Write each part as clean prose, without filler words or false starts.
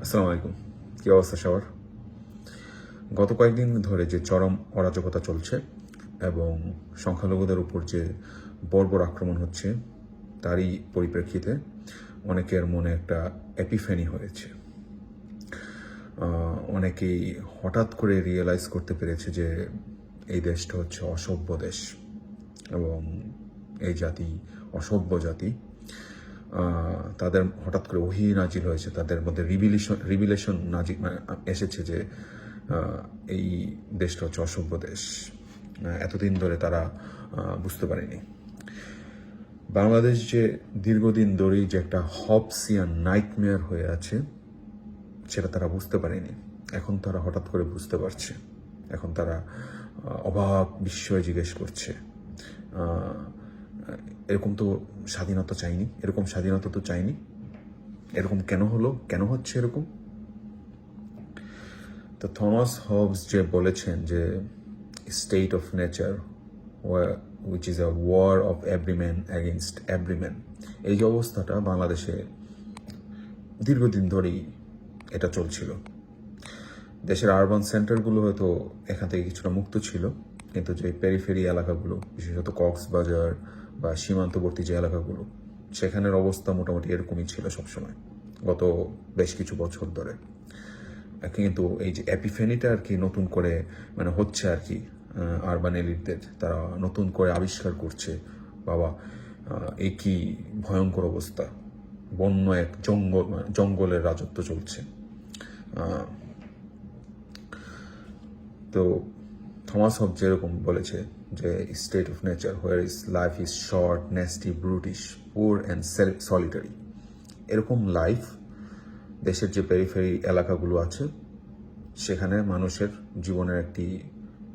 আসসালামু আলাইকুম। কি অবস্থা সবার? গত কয়েকদিন ধরে যে চরম অরাজকতা চলছে এবং সংখ্যালঘুদের উপর যে বর্বর আক্রমণ হচ্ছে, তারই পরিপ্রেক্ষিতে অনেকের মনে একটা এপিফ্যানি হয়েছে। অনেকেই হঠাৎ করে রিয়েলাইজ করতে পেরেছে যে এই দেশটা হচ্ছে অসভ্য দেশ এবং এই জাতি অসভ্য জাতি। তাদের হঠাৎ করে ওহী নাজিল হয়েছে, তাদের মধ্যে রিভিলেশন নাজিল এসেছে যে এই দেশটা হচ্ছে অসভ্য দেশ। এতদিন ধরে তারা বুঝতে পারেনি। বাংলাদেশ যে দীর্ঘদিন ধরেই যে একটা হবসিয়ান নাইটমেয়ার হয়ে আছে, সেটা তারা বুঝতে পারেনি। এখন তারা হঠাৎ করে বুঝতে পারছে। এখন তারা অবাক বিস্ময়ে জিজ্ঞেস করছে, এরকম তো স্বাধীনতা চাইনি, এরকম স্বাধীনতা তো চাইনি, এরকম কেন হলো, কেন হচ্ছে এরকম? তো থমাস হবস যে বলেছেন যে state of nature which is a war of every man against every man, এই যে অবস্থাটা বাংলাদেশে দীর্ঘদিন ধরেই এটা চলছিল। দেশের আরবান সেন্টারগুলো হয়তো এখান থেকে কিছুটা মুক্ত ছিল, কিন্তু যে পেরিফেরি এলাকাগুলো, বিশেষত কক্সবাজার বা সীমান্তবর্তী যে এলাকাগুলো, সেখানের অবস্থা মোটামুটি এরকমই ছিল সবসময় গত বেশ কিছু বছর ধরে। কিন্তু এই যে এপিফেনিটা আর কি নতুন করে হচ্ছে আর কি, আরবান এলিটদের তারা নতুন করে আবিষ্কার করছে, বাবা এই কি ভয়ঙ্কর অবস্থা, বন্য এক জঙ্গলের রাজত্ব চলছে। তো থমাস হব যেরকম বলেছে যে state of nature where is life is short, nasty, brutish, poor and solitary, এরকম লাইফ দেশের যে পেরিফেরি এলাকাগুলো আছে সেখানে মানুষের জীবনের একটি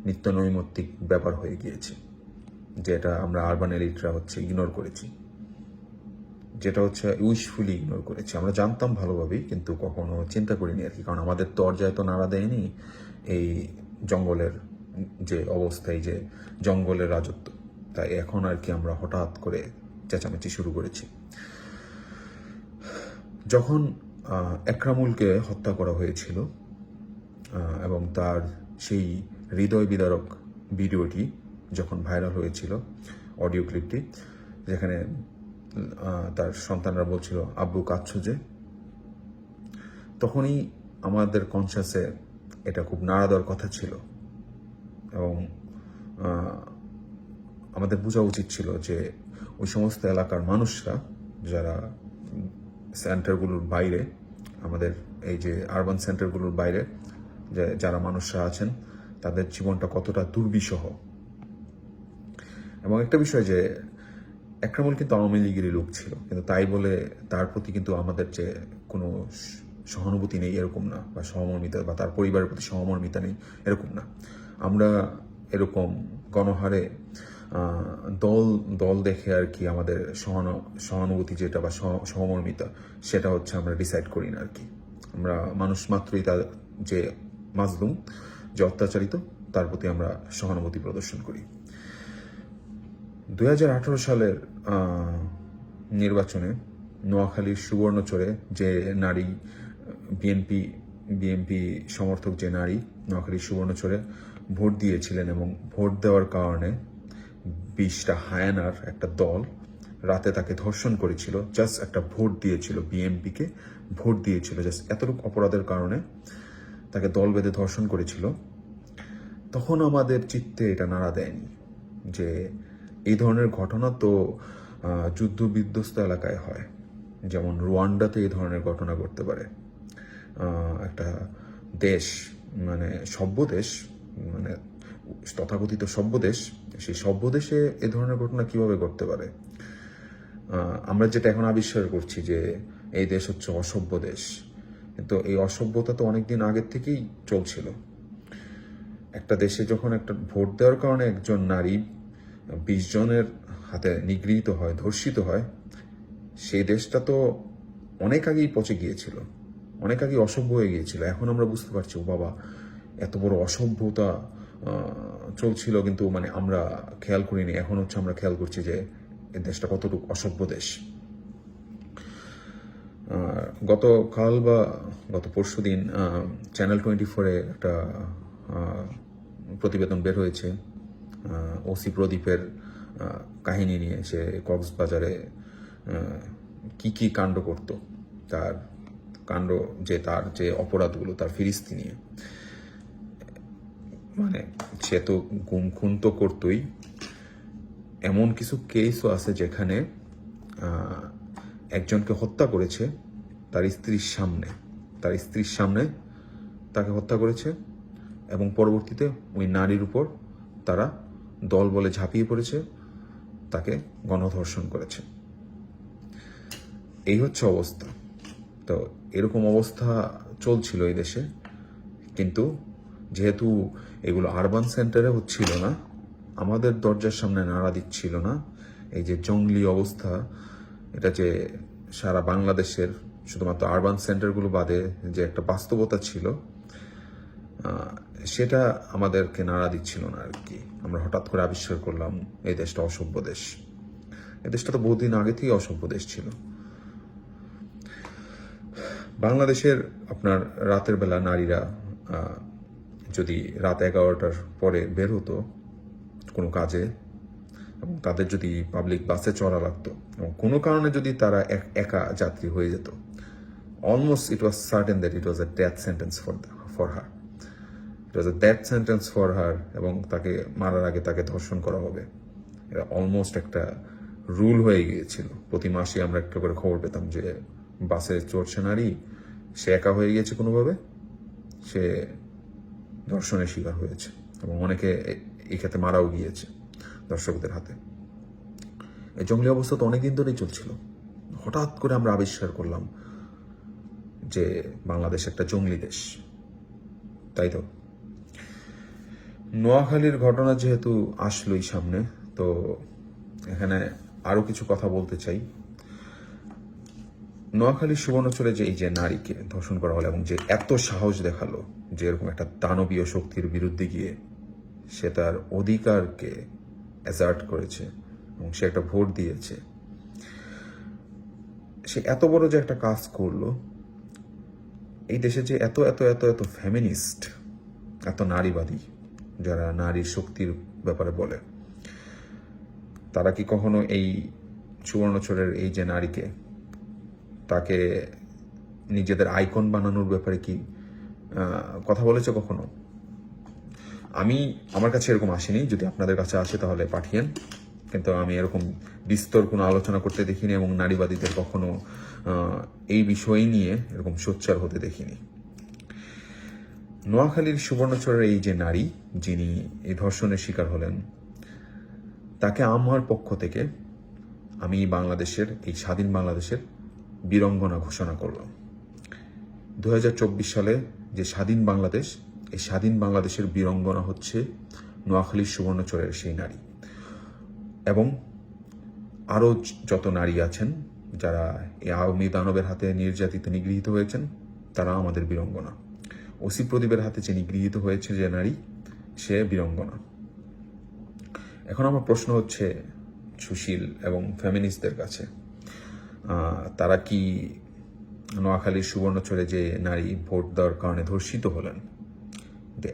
নিত্য নৈমিত্তিক ব্যাপার হয়ে গিয়েছে, যেটা আমরা আরবান এলিটরা হচ্ছে ইগনোর করেছি, যেটা হচ্ছে উইশফুলি ইগনোর করেছি। আমরা জানতাম ভালোভাবেই, কিন্তু কখনো চিন্তা করিনি আর কি, কারণ আমাদের দরজায় তো নাড়া দেয়নি এই জঙ্গলের যে অবস্থা, এই যে জঙ্গলের রাজত্ব। তাই এখন আর কি আমরা হঠাৎ করে চেঁচামেচি শুরু করেছি। যখন একরামুলকে হত্যা করা হয়েছিল এবং তার সেই হৃদয় বিদারক ভিডিওটি যখন ভাইরাল হয়েছিল, অডিও ক্লিপটি, যেখানে তার সন্তানরা বলছিল আব্বু কাঁদছো যে, তখনই আমাদের কনসাসে এটা খুব নাড়া দেওয়ার কথা ছিল এবং আমাদের বোঝা উচিত ছিল যে ওই সমস্ত এলাকার মানুষরা যারা সেন্টারগুলোর বাইরে, আমাদের এই যে আরবান সেন্টারগুলোর বাইরে যারা মানুষরা আছেন, তাদের জীবনটা কতটা দুর্বিষহ। এবং একটা বিষয় যে একরামুল কিন্তু আওয়ামী লীগেরই লোক ছিল, কিন্তু তাই বলে তার প্রতি কিন্তু আমাদের যে কোনো সহানুভূতি নেই এরকম না, বা সহমর্মিতা, বা তার পরিবারের প্রতি সহমর্মিতা নেই এরকম না। আমরা এরকম গণহারে দল দল দেখে আর কি আমাদের সহানুভূতি যেটা বা সহমর্মিতা, সেটা হচ্ছে আমরা ডিসাইড করি না আর কি। আমরা মানুষ মাত্রই তার যে মাজলুম, যে অত্যাচারিত, তার প্রতি আমরা সহানুভূতি প্রদর্শন করি। 2018 সালের নির্বাচনে নোয়াখালীর সুবর্ণচরে যে নারী, বিএনপি সমর্থক যে নারী নোয়াখালীর সুবর্ণচরে ভোট দিয়েছিলেন, এবং ভোট দেওয়ার কারণে 20টা হায়ানার একটা দল রাতে তাকে ধর্ষণ করেছিল। জাস্ট একটা ভোট দিয়েছিল, বিএনপিকে ভোট দিয়েছিল, জাস্ট এতটুকু অপরাধের কারণে তাকে দল বেঁধে ধর্ষণ করেছিল। তখন আমাদের চিত্তে এটা নাড়া দেয়নি যে এই ধরনের ঘটনা তো যুদ্ধ বিধ্বস্ত এলাকায় হয়, যেমন রুয়ান্ডাতে এই ধরনের ঘটনা ঘটতে পারে। একটা দেশ, সভ্য দেশ, তথাকথিত সভ্য দেশ, সেই সভ্য দেশে এ ধরনের ঘটনা কিভাবে ঘটতে পারে? আমরা যেটা এখন আবিষ্কার করছি যে এই দেশ হচ্ছে অসভ্য দেশ, কিন্তু এই অসভ্যতা তো অনেকদিন আগের থেকেই চলছিল। একটা দেশে যখন একটা ভোট দেওয়ার কারণে একজন নারী 20 জনের হাতে নিগৃহীত হয়, ধর্ষিত হয়, সেই দেশটা তো অনেক আগেই পচে গিয়েছিল, অনেক আগেই অসভ্য হয়ে গিয়েছিল। এখন আমরা বুঝতে পারছি, ও বাবা, এত বড় অসভ্যতা চলছিল, কিন্তু আমরা খেয়াল করিনি। এখন হচ্ছে আমরা খেয়াল করছি যে এই দেশটা কতটুকু অসভ্য দেশ। গতকাল বা গত পরশু দিন চ্যানেল 24-এ একটা প্রতিবেদন বের হয়েছে ওসি প্রদীপের কাহিনী নিয়ে, সে কক্সবাজারে কি কি কাণ্ড করত, তার কাণ্ড, তার যে অপরাধগুলো, তার ফিরিস্তি নিয়ে। মানে সে তো গুম খুন তো করতোই, এমন কিছু কেসও আছে যেখানে একজনকে হত্যা করেছে তার স্ত্রীর সামনে তাকে হত্যা করেছে, এবং পরবর্তীতে ওই নারীর উপর তারা দল বলে ঝাঁপিয়ে পড়েছে, তাকে গণধর্ষণ করেছে। এই হচ্ছে অবস্থা। তো এরকম অবস্থা চলছিল এই দেশে, কিন্তু যেহেতু এগুলো আরবান সেন্টারে হচ্ছিল না, আমাদের দরজার সামনে নাড়া দিচ্ছিল না, এই যে জঙ্গলি অবস্থা, এটা যে সারা বাংলাদেশের শুধুমাত্র আরবান সেন্টারগুলো বাদে যে একটা বাস্তবতা ছিল, সেটা আমাদেরকে নাড়া দিচ্ছিল না আর কি। আমরা হঠাৎ করে আবিষ্কার করলাম এই দেশটা অসভ্য দেশ। এই দেশটা তো বহুদিন আগে থেকেই অসভ্য দেশ ছিল। বাংলাদেশের আপনার রাতের বেলা নারীরা যদি রাত 11টার পরে বের হতো কোনো কাজে, এবং তাদের যদি পাবলিক বাসে চড়া লাগতো, এবং কোনো কারণে যদি তারা একা যাত্রী হয়ে যেত, almost it was certain that it was a death sentence for her. It was a death sentence for her, এবং তাকে মারার আগে তাকে ধর্ষণ করা হবে। এটা অলমোস্ট একটা রুল হয়ে গিয়েছিল। প্রতি মাসে আমরা একটা করে খবর পেতাম যে বাসে চড়ছে নারী, সে একা হয়ে গিয়েছে কোনোভাবে, সে ধর্ষণের শিকার হয়েছে, এবং অনেকে এই ক্ষেত্রে মারাও গিয়েছে দর্শকদের হাতে। এই জঙ্গলি অবস্থা তো অনেকদিন ধরেই চলছিল। হঠাৎ করে আমরা আবিষ্কার করলাম যে বাংলাদেশ একটা জঙ্গলি দেশ, তাই তো। নোয়াখালীর ঘটনা যেহেতু আসলোই সামনে, তো এখানে আরো কিছু কথা বলতে চাই। নোয়াখালীর সুবর্ণচরে যে এই যে নারীকে ধর্ষণ করা হলো, এবং যে এত সাহস দেখালো যে এরকম একটা দানবীয় শক্তির বিরুদ্ধে গিয়ে সে তার অধিকারকে অ্যাসার্ট করেছে, এবং সে একটা ভোট দিয়েছে, সে এত বড় যে একটা কাজ করলো। এই দেশে যে এত এত এত এত ফেমিনিস্ট, এত নারীবাদী, যারা নারীর শক্তির ব্যাপারে বলে, তারা কি কখনো এই সুবর্ণচরের এই যে নারীকে, তাকে নিজেদের আইকন বানানোর ব্যাপারে কি কথা বলেছে কখনো? আমার কাছে এরকম আসেনি। যদি আপনাদের কাছে আসে তাহলে পাঠিয়েন, কিন্তু আমি এরকম বিস্তর কোনো আলোচনা করতে দেখিনি, এবং নারীবাদীদের কখনো এই বিষয় নিয়ে এরকম সোচ্চার হতে দেখিনি। নোয়াখালীর সুবর্ণচরের এই যে নারী, যিনি এই ধর্ষণের শিকার হলেন, তাকে আমার পক্ষ থেকে আমি বাংলাদেশের, এই স্বাধীন বাংলাদেশের বীরঙ্গনা ঘোষণা করলাম। 2024 সালে যে স্বাধীন বাংলাদেশ, এই স্বাধীন বাংলাদেশের বীরঙ্গনা হচ্ছে নোয়াখালীর সুবর্ণচরের সেই নারী, এবং আরও যত নারী আছেন যারা এই আওয়ামী দানবের হাতে নির্যাতিত, নিগৃহীত হয়েছেন, তারা আমাদের বীরঙ্গনা। ওসি প্রদীপের হাতে যে নিগৃহীত হয়েছে যে নারী, সে বীরঙ্গনা। এখন আমার প্রশ্ন হচ্ছে সুশীল এবং ফেমিনিস্টদের কাছে, তারা কি নোয়াখালীর সুবর্ণচরে যে নারী ভোট দেওয়ার কারণে ধর্ষিত হলেন,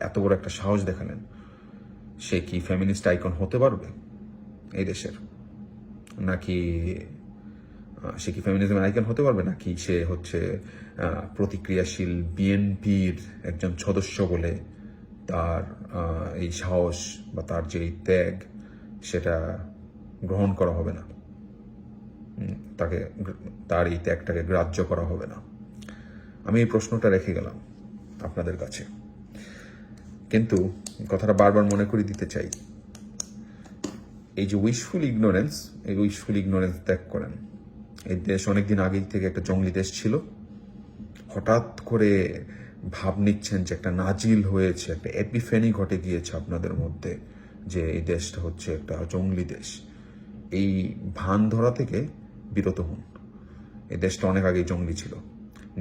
এত বড় একটা সাহস দেখালেন, সে কি ফেমিনিস্ট আইকন হতে পারবে এই দেশের? নাকি সে কি ফেমিনিজমের আইকন হতে পারবে, নাকি সে হচ্ছে প্রতিক্রিয়াশীল বিএনপির একজন সদস্য বলে তার এই সাহস বা তার যে ত্যাগ, সেটা গ্রহণ করা হবে না, তার এই ত্যাগটাকে গ্রাহ্য করা হবে না? আমি এই প্রশ্নটা রেখে গেলাম আপনাদের কাছে, কিন্তু কথাটা বারবার মনে করে দিতে চাই। এই যে উইশফুল ইগনোরেন্স, এই উইশফুল ইগনোরেন্স ত্যাগ করেন। এই দেশ অনেকদিন আগে থেকে একটা জঙ্গলি দেশ ছিল, হঠাৎ করে ভাব নিচ্ছেন যে একটা নাজিল হয়েছে, একটা এপিফেনি ঘটে গিয়েছে আপনাদের মধ্যে যে এই দেশটা হচ্ছে একটা জঙ্গলি দেশ। এই ভান ধরা থেকে বিরত হন। এই দেশটা অনেক আগেই জঙ্গলি ছিল।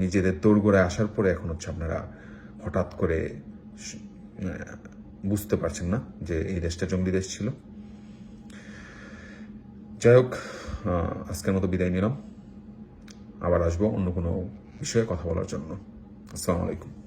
নিজেদের দোরগোড়ায় আসার পরে এখন হচ্ছে আপনারা হঠাৎ করে বুঝতে পারছেন না যে এই দেশটা জঙ্গলি দেশ ছিল। যাই হোক, আজকের মতো বিদায় নিলাম। আবার আসবো অন্য কোনো বিষয়ে কথা বলার জন্য। আসসালামু আলাইকুম।